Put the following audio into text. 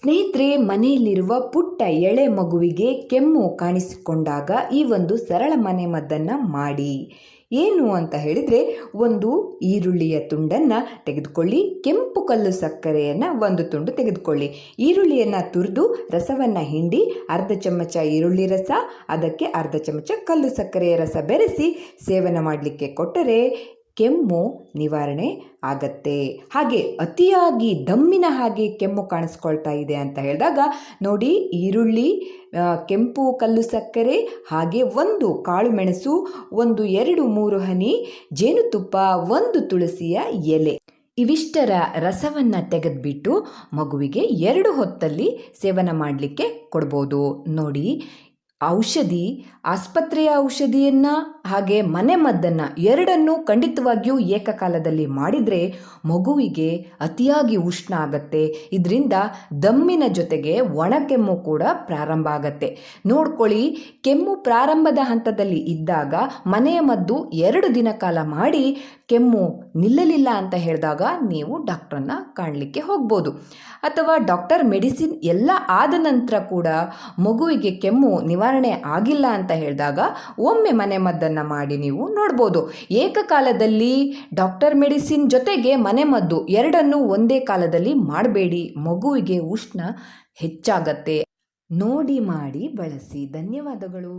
ಸ್ನೇಹಿತರೆ, ಮನೆಯಲ್ಲಿರುವ ಪುಟ್ಟ ಎಳೆ ಮಗುವಿಗೆ ಕೆಮ್ಮು ಕಾಣಿಸಿಕೊಂಡಾಗ ಈ ಒಂದು ಸರಳ ಮನೆಮದ್ದನ್ನು ಮಾಡಿ. ಏನು ಅಂತ ಹೇಳಿದರೆ, ಒಂದು ಈರುಳ್ಳಿಯ ತುಂಡನ್ನು ತೆಗೆದುಕೊಳ್ಳಿ, ಕೆಂಪು ಕಲ್ಲು ಸಕ್ಕರೆಯನ್ನು ಒಂದು ತುಂಡು ತೆಗೆದುಕೊಳ್ಳಿ. ಈರುಳ್ಳಿಯನ್ನು ತುರಿದು ರಸವನ್ನು ಹಿಂಡಿ ಅರ್ಧ ಚಮಚ ಈರುಳ್ಳಿ ರಸ, ಅದಕ್ಕೆ ಅರ್ಧ ಚಮಚ ಕಲ್ಲು ಸಕ್ಕರೆಯ ರಸ ಬೆರೆಸಿ ಸೇವನೆ ಮಾಡಲಿಕ್ಕೆ ಕೊಟ್ಟರೆ ಕೆಮ್ಮು ನಿವಾರಣೆ ಆಗತ್ತೆ. ಹಾಗೆ ಅತಿಯಾಗಿ ದಮ್ಮಿನ ಹಾಗೆ ಕೆಮ್ಮು ಕಾಣಿಸ್ಕೊಳ್ತಾ ಇದೆ ಅಂತ ಹೇಳಿದಾಗ ನೋಡಿ, ಈರುಳ್ಳಿ, ಕೆಂಪು ಕಲ್ಲು ಸಕ್ಕರೆ, ಹಾಗೆ ಒಂದು ಕಾಳು ಮೆಣಸು, ಒಂದು 2-3 ಹನಿ ಜೇನುತುಪ್ಪ, ಒಂದು ತುಳಸಿಯ ಎಲೆ, ಇವಿಷ್ಟರ ರಸವನ್ನು ತೆಗೆದುಬಿಟ್ಟು ಮಗುವಿಗೆ 2 ಹೊತ್ತಲ್ಲಿ ಸೇವನೆ ಮಾಡಲಿಕ್ಕೆ ಕೊಡ್ಬೋದು. ನೋಡಿ, ಔಷಧಿ, ಆಸ್ಪತ್ರೆಯ ಔಷಧಿಯನ್ನು ಹಾಗೆ ಮನೆಮದ್ದನ್ನು ಎರಡನ್ನೂ ಖಂಡಿತವಾಗಿಯೂ ಏಕಕಾಲದಲ್ಲಿ ಮಾಡಿದರೆ ಮಗುವಿಗೆ ಅತಿಯಾಗಿ ಉಷ್ಣ ಆಗತ್ತೆ. ಇದರಿಂದ ದಮ್ಮಿನ ಜೊತೆಗೆ ಒಣಕೆಮ್ಮು ಕೂಡ ಪ್ರಾರಂಭ ಆಗತ್ತೆ. ನೋಡ್ಕೊಳ್ಳಿ, ಕೆಮ್ಮು ಪ್ರಾರಂಭದ ಹಂತದಲ್ಲಿ ಇದ್ದಾಗ ಮನೆಯ ಮದ್ದು 2 ದಿನ ಕಾಲ ಮಾಡಿ ಕೆಮ್ಮು ನಿಲ್ಲಲಿಲ್ಲ ಅಂತ ಹೇಳಿದಾಗ ನೀವು ಡಾಕ್ಟ್ರನ್ನ ಕಾಣಲಿಕ್ಕೆ ಹೋಗ್ಬೋದು. ಅಥವಾ ಡಾಕ್ಟರ್ ಮೆಡಿಸಿನ್ ಎಲ್ಲ ಆದ ನಂತರ ಕೂಡ ಮಗುವಿಗೆ ಕೆಮ್ಮು ನಿವಾರಣೆ ಆಗಿಲ್ಲ ಅಂತ ಹೇಳಿದಾಗ ಒಮ್ಮೆ ಮನೆಮದ್ದನ್ನು ಮಾಡಿ ನೀವು ನೋಡ್ಬೋದು. ಏಕಕಾಲದಲ್ಲಿ ಡಾಕ್ಟರ್ ಮೆಡಿಸಿನ್ ಜೊತೆಗೆ ಮನೆಮದ್ದು ಎರಡನ್ನೂ ಒಂದೇ ಕಾಲದಲ್ಲಿ ಮಾಡಬೇಡಿ, ಮಗುವಿಗೆ ಉಷ್ಣ ಹೆಚ್ಚಾಗತ್ತೆ. ನೋಡಿ ಮಾಡಿ ಬಳಸಿ. ಧನ್ಯವಾದಗಳು.